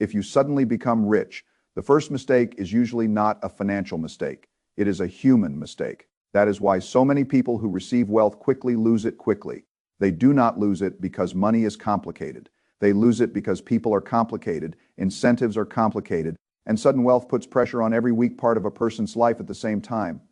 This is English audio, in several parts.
If you suddenly become rich, the first mistake is usually not a financial mistake. It is a human mistake. That is why so many people who receive wealth quickly lose it quickly. They do not lose it because money is complicated. They lose it because people are complicated, incentives are complicated, and sudden wealth puts pressure on every weak part of a person's life at the same time.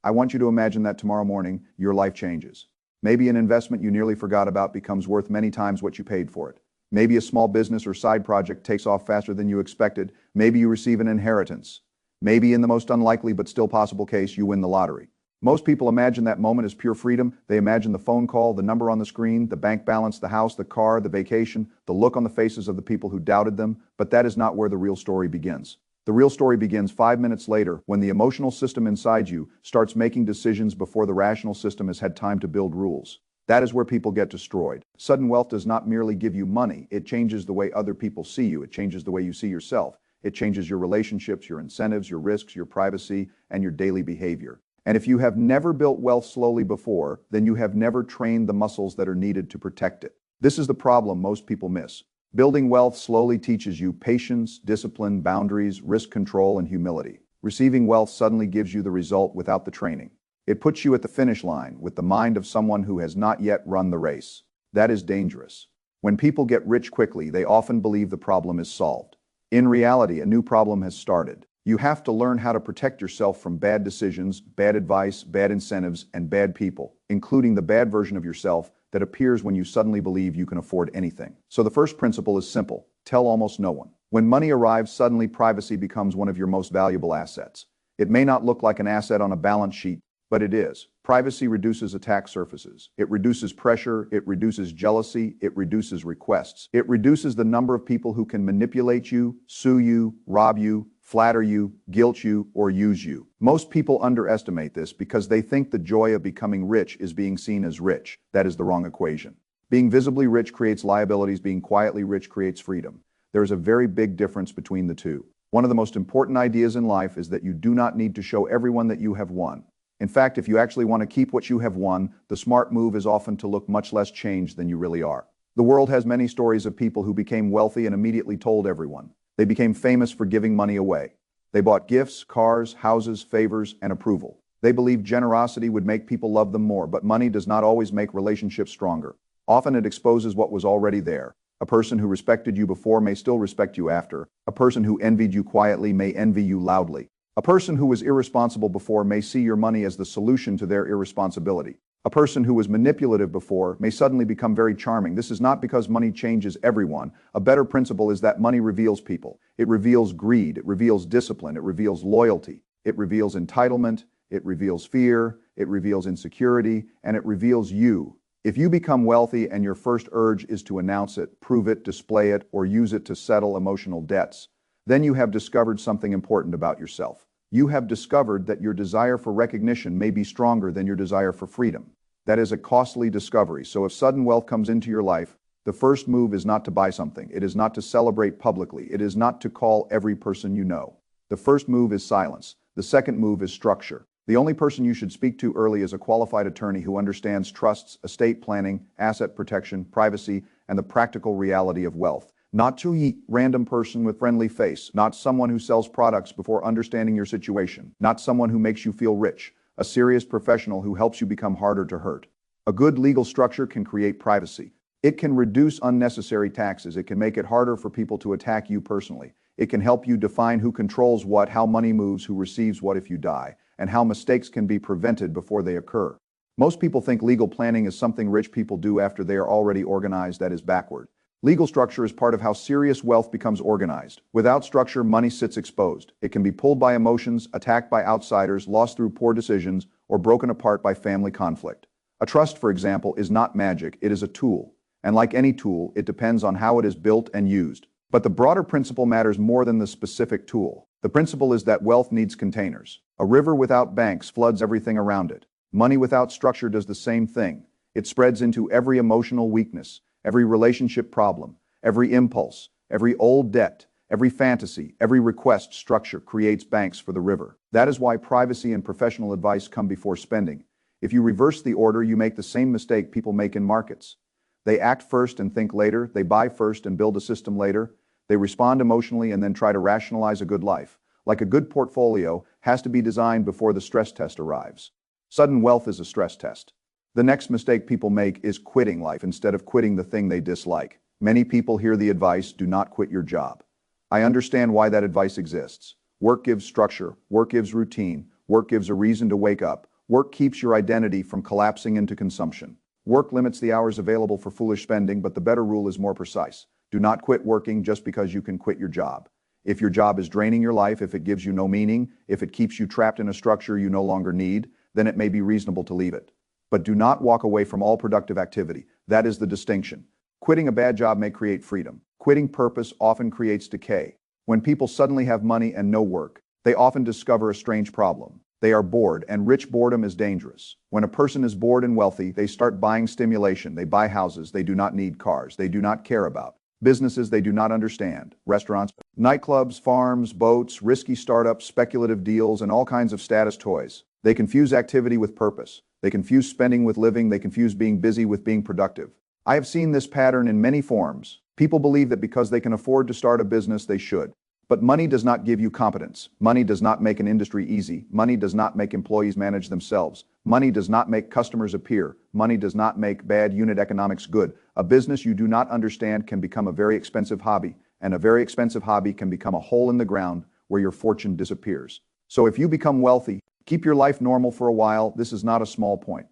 I want you to imagine that tomorrow morning, your life changes. Maybe an investment you nearly forgot about becomes worth many times what you paid for it. Maybe a small business or side project takes off faster than you expected. Maybe you receive an inheritance. Maybe in the most unlikely but still possible case, you win the lottery. Most people imagine that moment as pure freedom. They imagine the phone call, the number on the screen, the bank balance, the house, the car, the vacation, the look on the faces of the people who doubted them. But that is not where the real story begins. The real story begins 5 minutes later when the emotional system inside you starts making decisions before the rational system has had time to build rules. That is where people get destroyed. Sudden wealth does not merely give you money. It changes the way other people see you. It changes the way you see yourself. It changes your relationships, your incentives, your risks, your privacy, and your daily behavior. And if you have never built wealth slowly before, then you have never trained the muscles that are needed to protect it. This is the problem most people miss. Building wealth slowly teaches you patience, discipline, boundaries, risk control, and humility. Receiving wealth suddenly gives you the result without the training. It puts you at the finish line with the mind of someone who has not yet run the race. That is dangerous. When people get rich quickly, they often believe the problem is solved. In reality, a new problem has started. You have to learn how to protect yourself from bad decisions, bad advice, bad incentives, and bad people, including the bad version of yourself that appears when you suddenly believe you can afford anything. So the first principle is simple: tell almost no one. When money arrives, suddenly privacy becomes one of your most valuable assets. It may not look like an asset on a balance sheet, but it is. Privacy reduces attack surfaces. It reduces pressure. It reduces jealousy. It reduces requests. It reduces the number of people who can manipulate you, sue you, rob you, flatter you, guilt you, or use you. Most people underestimate this because they think the joy of becoming rich is being seen as rich. That is the wrong equation. Being visibly rich creates liabilities. Being quietly rich creates freedom. There is a very big difference between the two. One of the most important ideas in life is that you do not need to show everyone that you have won. In fact, if you actually want to keep what you have won, the smart move is often to look much less changed than you really are. The world has many stories of people who became wealthy and immediately told everyone. They became famous for giving money away. They bought gifts, cars, houses, favors, and approval. They believed generosity would make people love them more, but money does not always make relationships stronger. Often it exposes what was already there. A person who respected you before may still respect you after. A person who envied you quietly may envy you loudly. A person who was irresponsible before may see your money as the solution to their irresponsibility. A person who was manipulative before may suddenly become very charming. This is not because money changes everyone. A better principle is that money reveals people. It reveals greed. It reveals discipline. It reveals loyalty. It reveals entitlement. It reveals fear. It reveals insecurity. And it reveals you. If you become wealthy and your first urge is to announce it, prove it, display it, or use it to settle emotional debts, then you have discovered something important about yourself. You have discovered that your desire for recognition may be stronger than your desire for freedom. That is a costly discovery. So if sudden wealth comes into your life, the first move is not to buy something. It is not to celebrate publicly. It is not to call every person you know. The first move is silence. The second move is structure. The only person you should speak to early is a qualified attorney who understands trusts, estate planning, asset protection, privacy, and the practical reality of wealth. Not to random person with friendly face, not someone who sells products before understanding your situation, not someone who makes you feel rich, a serious professional who helps you become harder to hurt. A good legal structure can create privacy. It can reduce unnecessary taxes. It can make it harder for people to attack you personally. It can help you define who controls what, how money moves, who receives what if you die, and how mistakes can be prevented before they occur. Most people think legal planning is something rich people do after they are already organized. That is backward. Legal structure is part of how serious wealth becomes organized. Without structure, money sits exposed. It can be pulled by emotions, attacked by outsiders, lost through poor decisions, or broken apart by family conflict. A trust, for example, is not magic. It is a tool. And like any tool, it depends on how it is built and used. But the broader principle matters more than the specific tool. The principle is that wealth needs containers. A river without banks floods everything around it. Money without structure does the same thing. It spreads into every emotional weakness, every relationship problem, every impulse, every old debt, every fantasy, every request. Structure creates banks for the river. That is why privacy and professional advice come before spending. If you reverse the order, you make the same mistake people make in markets. They act first and think later. They buy first and build a system later. They respond emotionally and then try to rationalize a good life. Like a good portfolio has to be designed before the stress test arrives. Sudden wealth is a stress test. The next mistake people make is quitting life instead of quitting the thing they dislike. Many people hear the advice, do not quit your job. I understand why that advice exists. Work gives structure, work gives routine, work gives a reason to wake up, work keeps your identity from collapsing into consumption. Work limits the hours available for foolish spending, but the better rule is more precise. Do not quit working just because you can quit your job. If your job is draining your life, if it gives you no meaning, if it keeps you trapped in a structure you no longer need, then it may be reasonable to leave it. But do not walk away from all productive activity. That is the distinction. Quitting a bad job may create freedom. Quitting purpose often creates decay. When people suddenly have money and no work, they often discover a strange problem. They are bored, and rich boredom is dangerous. When a person is bored and wealthy, they start buying stimulation. They buy houses they do not need, cars they do not care about, businesses they do not understand, restaurants, nightclubs, farms, boats, risky startups, speculative deals, and all kinds of status toys. They confuse activity with purpose. They confuse spending with living. They confuse being busy with being productive. I have seen this pattern in many forms. People believe that because they can afford to start a business, they should. But money does not give you competence. Money does not make an industry easy. Money does not make employees manage themselves. Money does not make customers appear. Money does not make bad unit economics good. A business you do not understand can become a very expensive hobby, and a very expensive hobby can become a hole in the ground where your fortune disappears. So if you become wealthy, keep your life normal for a while. This is not a small point.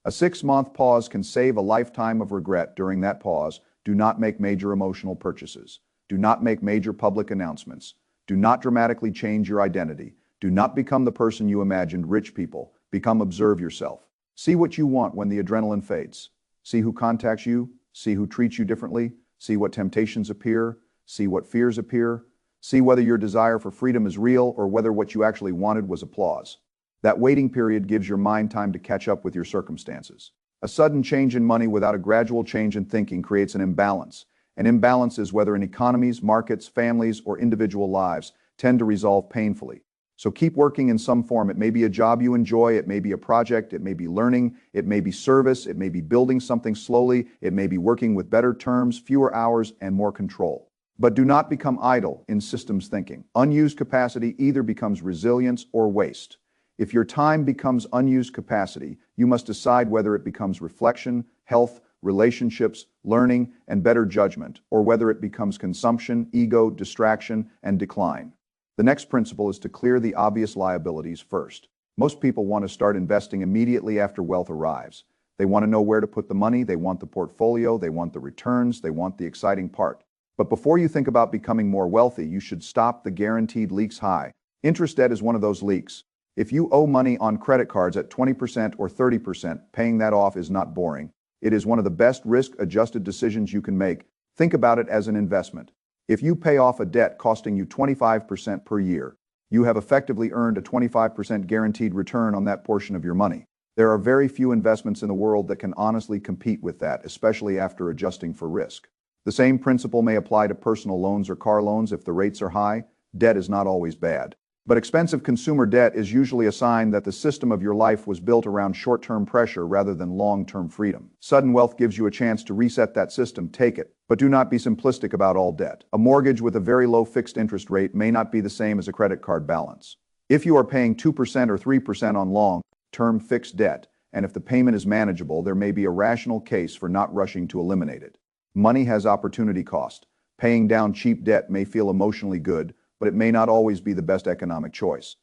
A 6-month pause can save a lifetime of regret. During that pause, do not make major emotional purchases. Do not make major public announcements. Do not dramatically change your identity. Do not become the person you imagined. Rich people, observe yourself. See what you want when the adrenaline fades. See who contacts you. See who treats you differently. See what temptations appear. See what fears appear. See whether your desire for freedom is real or whether what you actually wanted was applause. That waiting period gives your mind time to catch up with your circumstances. A sudden change in money without a gradual change in thinking creates an imbalance. An imbalance is whether in economies, markets, families, or individual lives tend to resolve painfully. So keep working in some form. It may be a job you enjoy, it may be a project, it may be learning, it may be service, it may be building something slowly, it may be working with better terms, fewer hours, and more control. But do not become idle in systems thinking. Unused capacity either becomes resilience or waste. If your time becomes unused capacity, you must decide whether it becomes reflection, health, relationships, learning, and better judgment, or whether it becomes consumption, ego, distraction, and decline. The next principle is to clear the obvious liabilities first. Most people want to start investing immediately after wealth arrives. They want to know where to put the money, they want the portfolio, they want the returns, they want the exciting part. But before you think about becoming more wealthy, you should stop the guaranteed leaks high. Interest debt is one of those leaks. If you owe money on credit cards at 20% or 30%, paying that off is not boring. It is one of the best risk-adjusted decisions you can make. Think about it as an investment. If you pay off a debt costing you 25% per year, you have effectively earned a 25% guaranteed return on that portion of your money. There are very few investments in the world that can honestly compete with that, especially after adjusting for risk. The same principle may apply to personal loans or car loans. If the rates are high, debt is not always bad. But expensive consumer debt is usually a sign that the system of your life was built around short-term pressure rather than long-term freedom. Sudden wealth gives you a chance to reset that system. Take it. But do not be simplistic about all debt. A mortgage with a very low fixed interest rate may not be the same as a credit card balance. If you are paying 2% or 3% on long-term fixed debt, and if the payment is manageable, there may be a rational case for not rushing to eliminate it. Money has opportunity cost. Paying down cheap debt may feel emotionally good, but it may not always be the best economic choice.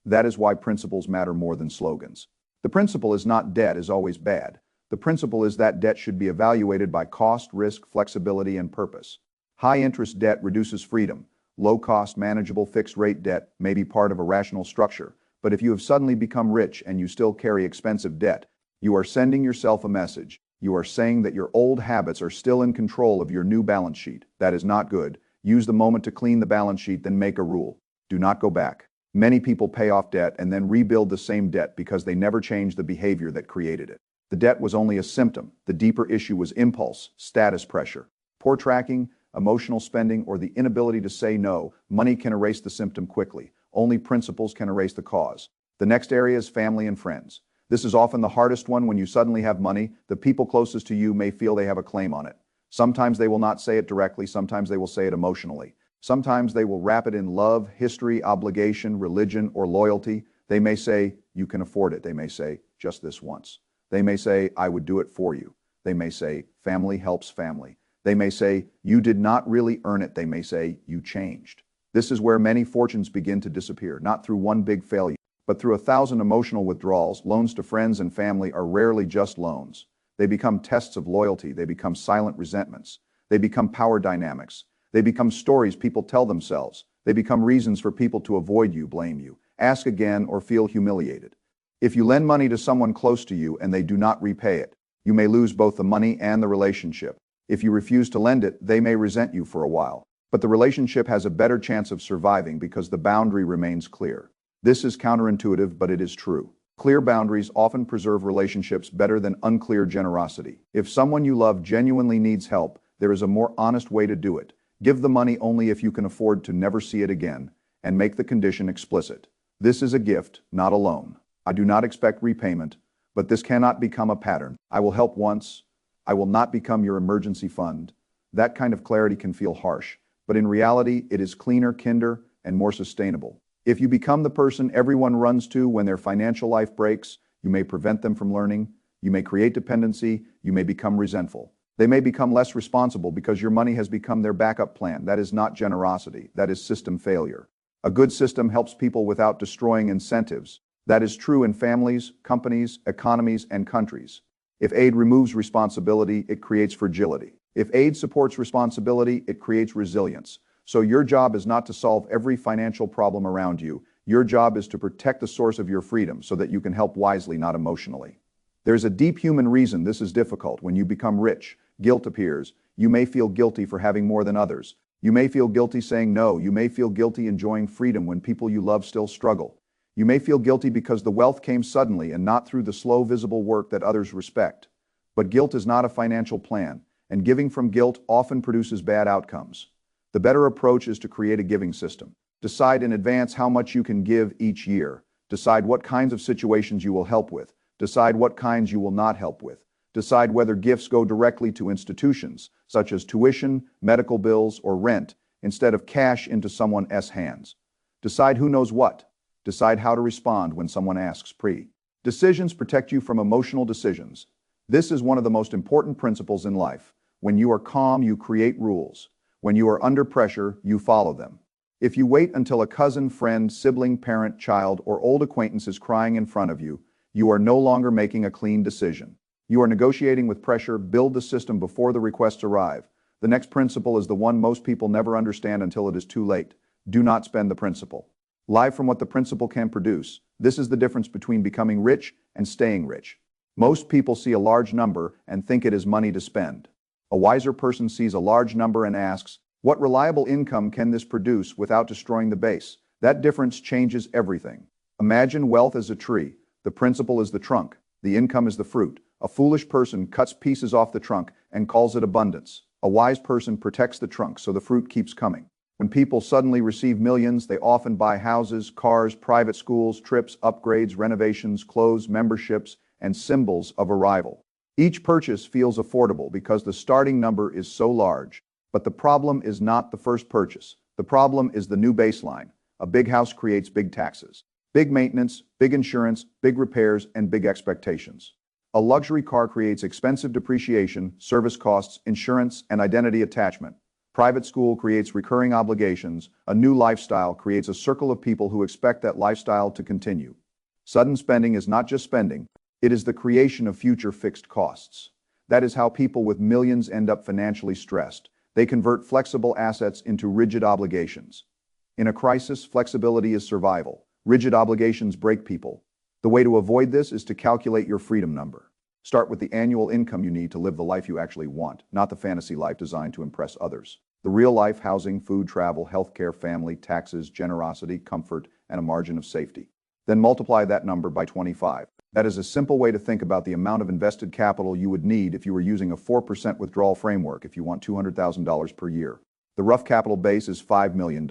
That is why principles matter more than slogans. The principle is not debt is always bad. The principle is that debt should be evaluated by cost, risk, flexibility, and purpose. High-interest debt reduces freedom. Low-cost, manageable fixed-rate debt may be part of a rational structure, but if you have suddenly become rich and you still carry expensive debt, you are sending yourself a message. You are saying that your old habits are still in control of your new balance sheet. That is not good. Use the moment to clean the balance sheet, then make a rule. Do not go back. Many people pay off debt and then rebuild the same debt because they never changed the behavior that created it. The debt was only a symptom. The deeper issue was impulse, status pressure, poor tracking, emotional spending, or the inability to say no. Money can erase the symptom quickly. Only principles can erase the cause. The next area is family and friends. This is often the hardest one. When you suddenly have money, the people closest to you may feel they have a claim on it. Sometimes they will not say it directly, sometimes they will say it emotionally. Sometimes they will wrap it in love, history, obligation, religion, or loyalty. They may say, you can afford it. They may say, just this once. They may say, I would do it for you. They may say, family helps family. They may say, you did not really earn it. They may say, you changed. This is where many fortunes begin to disappear, not through one big failure, but through 1,000 emotional withdrawals. Loans to friends and family are rarely just loans. They become tests of loyalty. They become silent resentments. They become power dynamics. They become stories people tell themselves. They become reasons for people to avoid you, blame you, ask again, or feel humiliated. If you lend money to someone close to you and they do not repay it, you may lose both the money and the relationship. If you refuse to lend it, they may resent you for a while. But the relationship has a better chance of surviving because the boundary remains clear. This is counterintuitive, but it is true. Clear boundaries often preserve relationships better than unclear generosity. If someone you love genuinely needs help, there is a more honest way to do it. Give the money only if you can afford to never see it again, and make the condition explicit. This is a gift, not a loan. I do not expect repayment, but this cannot become a pattern. I will help once. I will not become your emergency fund. That kind of clarity can feel harsh, but in reality, it is cleaner, kinder, and more sustainable. If you become the person everyone runs to when their financial life breaks, you may prevent them from learning. You may create dependency. You may become resentful. They may become less responsible because your money has become their backup plan. That is not generosity. That is system failure. A good system helps people without destroying incentives. That is true in families, companies, economies, and countries. If aid removes responsibility, it creates fragility. If aid supports responsibility, it creates resilience. So your job is not to solve every financial problem around you. Your job is to protect the source of your freedom so that you can help wisely, not emotionally. There's a deep human reason this is difficult. When you become rich, guilt appears. You may feel guilty for having more than others. You may feel guilty saying no. You may feel guilty enjoying freedom when people you love still struggle. You may feel guilty because the wealth came suddenly and not through the slow, visible work that others respect. But guilt is not a financial plan, and giving from guilt often produces bad outcomes. The better approach is to create a giving system. Decide in advance how much you can give each year. Decide what kinds of situations you will help with. Decide what kinds you will not help with. Decide whether gifts go directly to institutions, such as tuition, medical bills, or rent, instead of cash into someone else's hands. Decide who knows what. Decide how to respond when someone asks. Decisions protect you from emotional decisions. This is one of the most important principles in life. When you are calm, you create rules. When you are under pressure, you follow them. If you wait until a cousin, friend, sibling, parent, child, or old acquaintance is crying in front of you, you are no longer making a clean decision. You are negotiating with pressure. Build the system before the requests arrive. The next principle is the one most people never understand until it is too late. Do not spend the principle. Live from what the principle can produce. This is the difference between becoming rich and staying rich. Most people see a large number and think it is money to spend. A wiser person sees a large number and asks, what reliable income can this produce without destroying the base? That difference changes everything. Imagine wealth as a tree. The principle is the trunk. The income is the fruit. A foolish person cuts pieces off the trunk and calls it abundance. A wise person protects the trunk so the fruit keeps coming. When people suddenly receive millions, they often buy houses, cars, private schools, trips, upgrades, renovations, clothes, memberships, and symbols of arrival. Each purchase feels affordable because the starting number is so large. But the problem is not the first purchase. The problem is the new baseline. A big house creates big taxes, big maintenance, big insurance, big repairs, and big expectations. A luxury car creates expensive depreciation, service costs, insurance, and identity attachment. Private school creates recurring obligations. A new lifestyle creates a circle of people who expect that lifestyle to continue. Sudden spending is not just spending, it is the creation of future fixed costs. That is how people with millions end up financially stressed. They convert flexible assets into rigid obligations. In a crisis, flexibility is survival. Rigid obligations break people. The way to avoid this is to calculate your freedom number. Start with the annual income you need to live the life you actually want, not the fantasy life designed to impress others. The real life: housing, food, travel, healthcare, family, taxes, generosity, comfort, and a margin of safety. Then multiply that number by 25. That is a simple way to think about the amount of invested capital you would need if you were using a 4% withdrawal framework if you want $200,000 per year. The rough capital base is $5 million.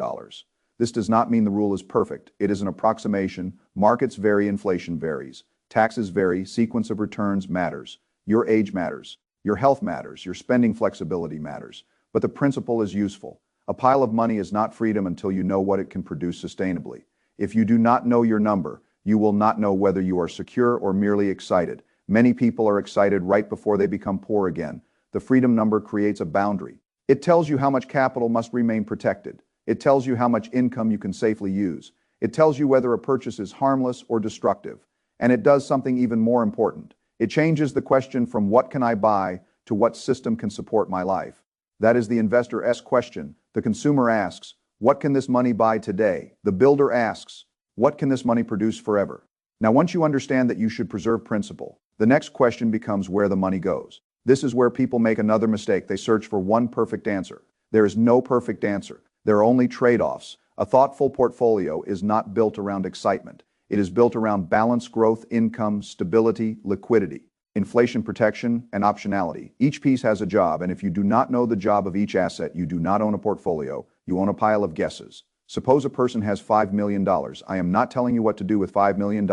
This does not mean the rule is perfect. It is an approximation. Markets vary, inflation varies. Taxes vary, sequence of returns matters. Your age matters. Your health matters. Your spending flexibility matters. But the principle is useful. A pile of money is not freedom until you know what it can produce sustainably. If you do not know your number, you will not know whether you are secure or merely excited. Many people are excited right before they become poor again. The freedom number creates a boundary. It tells you how much capital must remain protected. It tells you how much income you can safely use. It tells you whether a purchase is harmless or destructive. And it does something even more important. It changes the question from what can I buy to what system can support my life. That is the investor's question. The consumer asks, what can this money buy today? The builder asks, what can this money produce forever? Now, once you understand that you should preserve principle, the next question becomes where the money goes. This is where people make another mistake. They search for one perfect answer. There is no perfect answer. There are only trade-offs. A thoughtful portfolio is not built around excitement. It is built around balanced growth, income, stability, liquidity, inflation protection, and optionality. Each piece has a job, and if you do not know the job of each asset, you do not own a portfolio, you own a pile of guesses. Suppose a person has $5 million. I am not telling you what to do with $5 million.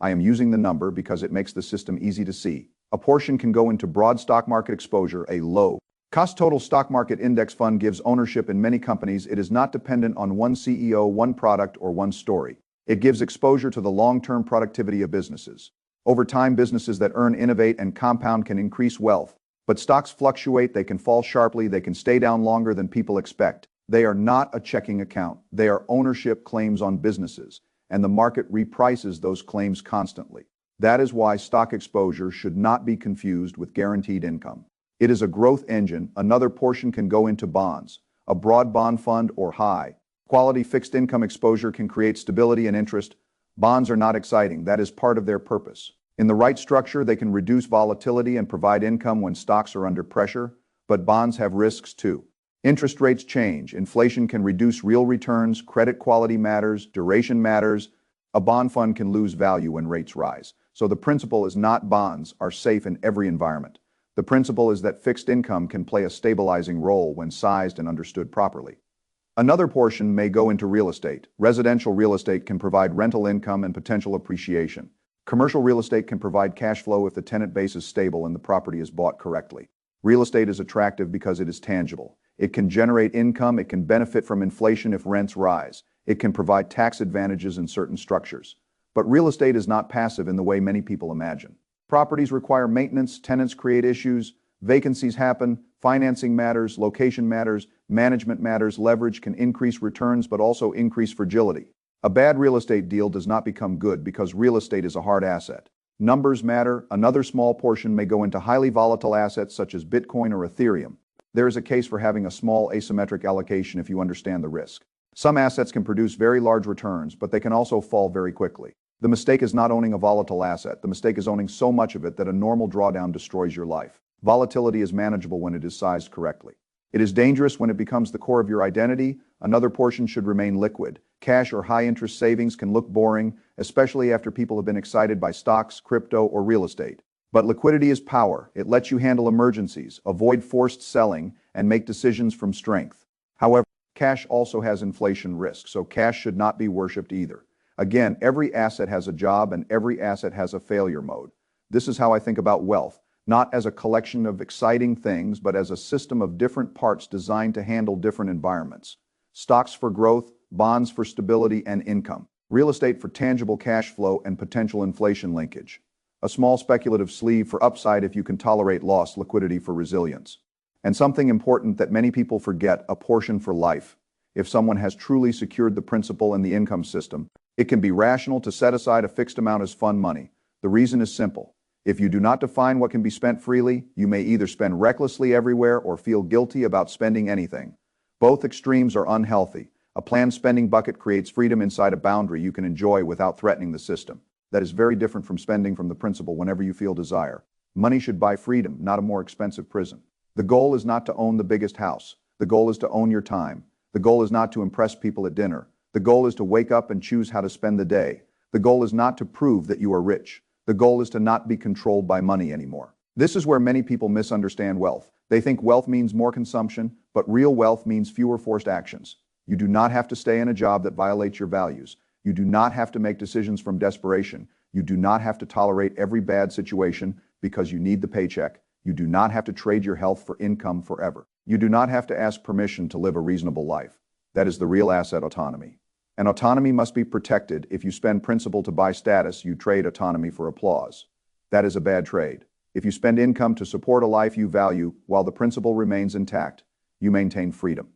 I am using the number because it makes the system easy to see. A portion can go into broad stock market exposure, a low cost total stock market index fund gives ownership in many companies. It is not dependent on one CEO, one product, or one story. It gives exposure to the long-term productivity of businesses. Over time, businesses that earn, innovate, and compound can increase wealth. But stocks fluctuate, they can fall sharply, they can stay down longer than people expect. They are not a checking account. They are ownership claims on businesses, and the market reprices those claims constantly. That is why stock exposure should not be confused with guaranteed income. It is a growth engine. Another portion can go into bonds. A broad bond fund or high quality fixed income exposure can create stability and interest. Bonds are not exciting. That is part of their purpose. In the right structure, they can reduce volatility and provide income when stocks are under pressure, but bonds have risks too. Interest rates change. Inflation can reduce real returns. Credit quality matters. Duration matters. A bond fund can lose value when rates rise. So the principle is not bonds are safe in every environment. The principle is that fixed income can play a stabilizing role when sized and understood properly. Another portion may go into real estate. Residential real estate can provide rental income and potential appreciation. Commercial real estate can provide cash flow if the tenant base is stable and the property is bought correctly. Real estate is attractive because it is tangible. It can generate income. It can benefit from inflation if rents rise. It can provide tax advantages in certain structures. But real estate is not passive in the way many people imagine. Properties require maintenance, tenants create issues, vacancies happen, financing matters, location matters, management matters, leverage can increase returns but also increase fragility. A bad real estate deal does not become good because real estate is a hard asset. Numbers matter. Another small portion may go into highly volatile assets such as Bitcoin or Ethereum. There is a case for having a small asymmetric allocation if you understand the risk. Some assets can produce very large returns, but they can also fall very quickly. The mistake is not owning a volatile asset. The mistake is owning so much of it that a normal drawdown destroys your life. Volatility is manageable when it is sized correctly. It is dangerous when it becomes the core of your identity. Another portion should remain liquid. Cash or high-interest savings can look boring, especially after people have been excited by stocks, crypto, or real estate. But liquidity is power. It lets you handle emergencies, avoid forced selling, and make decisions from strength. However, cash also has inflation risk, so cash should not be worshipped either. Again, every asset has a job and every asset has a failure mode. This is how I think about wealth, not as a collection of exciting things, but as a system of different parts designed to handle different environments. Stocks for growth, bonds for stability and income, real estate for tangible cash flow and potential inflation linkage. A small speculative sleeve for upside if you can tolerate loss, liquidity for resilience. And something important that many people forget, a portion for life. If someone has truly secured the principal and the income system, it can be rational to set aside a fixed amount as fund money. The reason is simple. If you do not define what can be spent freely, you may either spend recklessly everywhere or feel guilty about spending anything. Both extremes are unhealthy. A planned spending bucket creates freedom inside a boundary you can enjoy without threatening the system. That is very different from spending from the principal whenever you feel desire. Money should buy freedom, not a more expensive prison. The goal is not to own the biggest house. The goal is to own your time. The goal is not to impress people at dinner. The goal is to wake up and choose how to spend the day. The goal is not to prove that you are rich. The goal is to not be controlled by money anymore. This is where many people misunderstand wealth. They think wealth means more consumption, but real wealth means fewer forced actions. You do not have to stay in a job that violates your values. You do not have to make decisions from desperation. You do not have to tolerate every bad situation because you need the paycheck. You do not have to trade your health for income forever. You do not have to ask permission to live a reasonable life. That is the real asset: autonomy. And autonomy must be protected. If you spend principle to buy status, you trade autonomy for applause. That is a bad trade. If you spend income to support a life you value while the principle remains intact, you maintain freedom.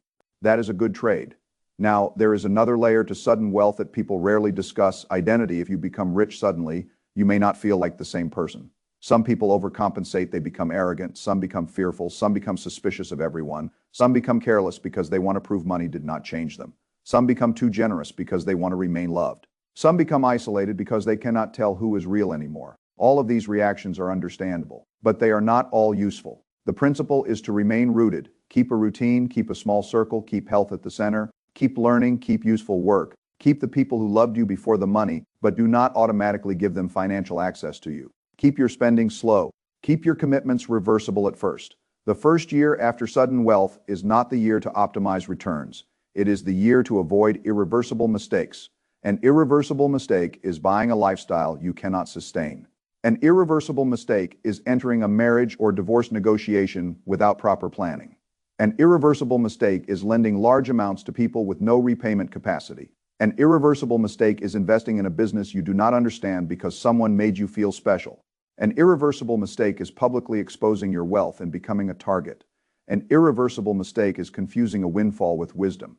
That is a good trade. Now, there is another layer to sudden wealth that people rarely discuss: identity. If you become rich suddenly, you may not feel like the same person. Some people overcompensate, they become arrogant, some become fearful, some become suspicious of everyone, some become careless because they want to prove money did not change them. Some become too generous because they want to remain loved. Some become isolated because they cannot tell who is real anymore. All of these reactions are understandable, but they are not all useful. The principle is to remain rooted. Keep a routine, keep a small circle, keep health at the center, keep learning, keep useful work, keep the people who loved you before the money, but do not automatically give them financial access to you. Keep your spending slow. Keep your commitments reversible at first. The first year after sudden wealth is not the year to optimize returns. It is the year to avoid irreversible mistakes. An irreversible mistake is buying a lifestyle you cannot sustain. An irreversible mistake is entering a marriage or divorce negotiation without proper planning. An irreversible mistake is lending large amounts to people with no repayment capacity. An irreversible mistake is investing in a business you do not understand because someone made you feel special. An irreversible mistake is publicly exposing your wealth and becoming a target. An irreversible mistake is confusing a windfall with wisdom.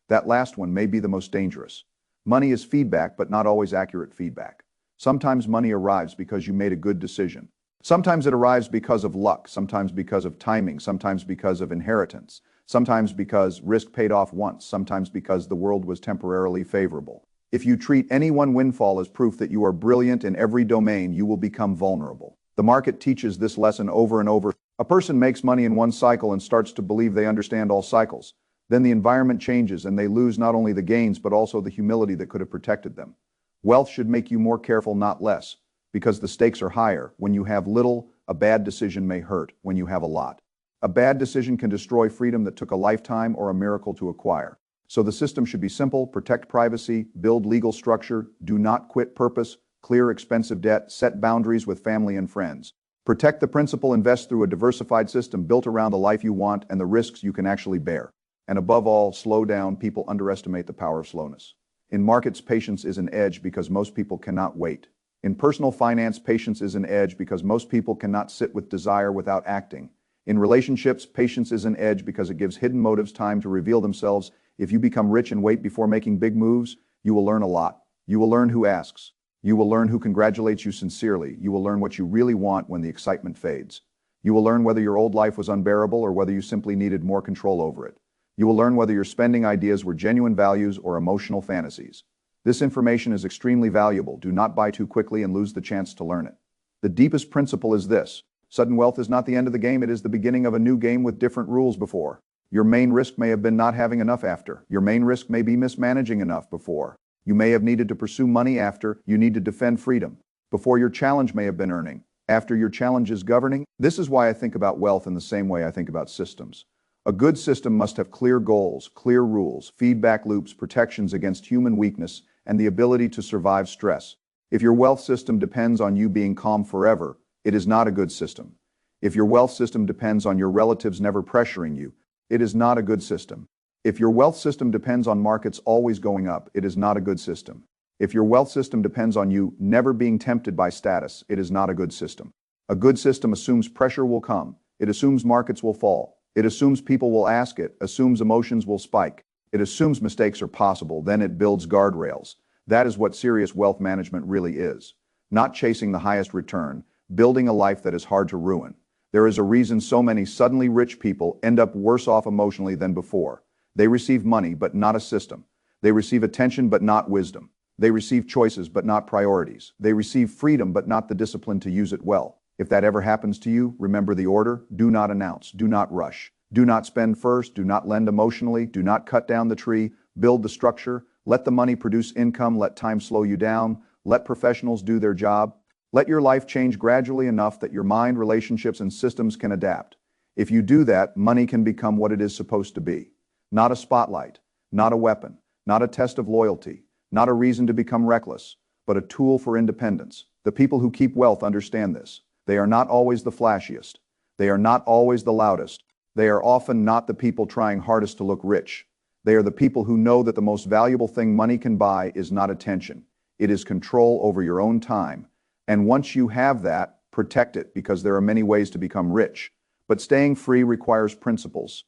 That last one may be the most dangerous. Money is feedback, but not always accurate feedback. Sometimes money arrives because you made a good decision. Sometimes it arrives because of luck, sometimes because of timing, sometimes because of inheritance, sometimes because risk paid off once, sometimes because the world was temporarily favorable. If you treat any one windfall as proof that you are brilliant in every domain, you will become vulnerable. The market teaches this lesson over and over. A person makes money in one cycle and starts to believe they understand all cycles. Then the environment changes and they lose not only the gains but also the humility that could have protected them. Wealth should make you more careful, not less, because the stakes are higher. When you have little, a bad decision may hurt. When you have a lot, a bad decision can destroy freedom that took a lifetime or a miracle to acquire. So the system should be simple: protect privacy, build legal structure, do not quit purpose, clear expensive debt, set boundaries with family and friends. Protect the principle, invest through a diversified system built around the life you want and the risks you can actually bear. And above all, slow down. People underestimate the power of slowness. In markets, patience is an edge because most people cannot wait. In personal finance, patience is an edge because most people cannot sit with desire without acting. In relationships, patience is an edge because it gives hidden motives time to reveal themselves. If you become rich and wait before making big moves, you will learn a lot. You will learn who asks. You will learn who congratulates you sincerely. You will learn what you really want when the excitement fades. You will learn whether your old life was unbearable or whether you simply needed more control over it. You will learn whether your spending ideas were genuine values or emotional fantasies. This information is extremely valuable. Do not buy too quickly and lose the chance to learn it. The deepest principle is this: sudden wealth is not the end of the game, it is the beginning of a new game with different rules before. Your main risk may have been not having enough after. Your main risk may be mismanaging enough before. You may have needed to pursue money after. You need to defend freedom. Before, your challenge may have been earning. After, your challenge is governing. This is why I think about wealth in the same way I think about systems. A good system must have clear goals, clear rules, feedback loops, protections against human weakness, and the ability to survive stress. If your wealth system depends on you being calm forever, it is not a good system. If your wealth system depends on your relatives never pressuring you, it is not a good system. If your wealth system depends on markets always going up, it is not a good system. If your wealth system depends on you never being tempted by status, it is not a good system. A good system assumes pressure will come. It assumes markets will fall. It assumes people will ask it, assumes emotions will spike. It assumes mistakes are possible, then it builds guardrails. That is what serious wealth management really is. Not chasing the highest return, building a life that is hard to ruin. There is a reason so many suddenly rich people end up worse off emotionally than before. They receive money, but not a system. They receive attention, but not wisdom. They receive choices, but not priorities. They receive freedom, but not the discipline to use it well. If that ever happens to you, remember the order: do not announce, do not rush, do not spend first, do not lend emotionally, do not cut down the tree, build the structure, let the money produce income, let time slow you down, let professionals do their job. Let your life change gradually enough that your mind, relationships, and systems can adapt. If you do that, money can become what it is supposed to be. Not a spotlight, not a weapon, not a test of loyalty, not a reason to become reckless, but a tool for independence. The people who keep wealth understand this. They are not always the flashiest. They are not always the loudest. They are often not the people trying hardest to look rich. They are the people who know that the most valuable thing money can buy is not attention. It is control over your own time. And once you have that, protect it, because there are many ways to become rich. But staying free requires principles.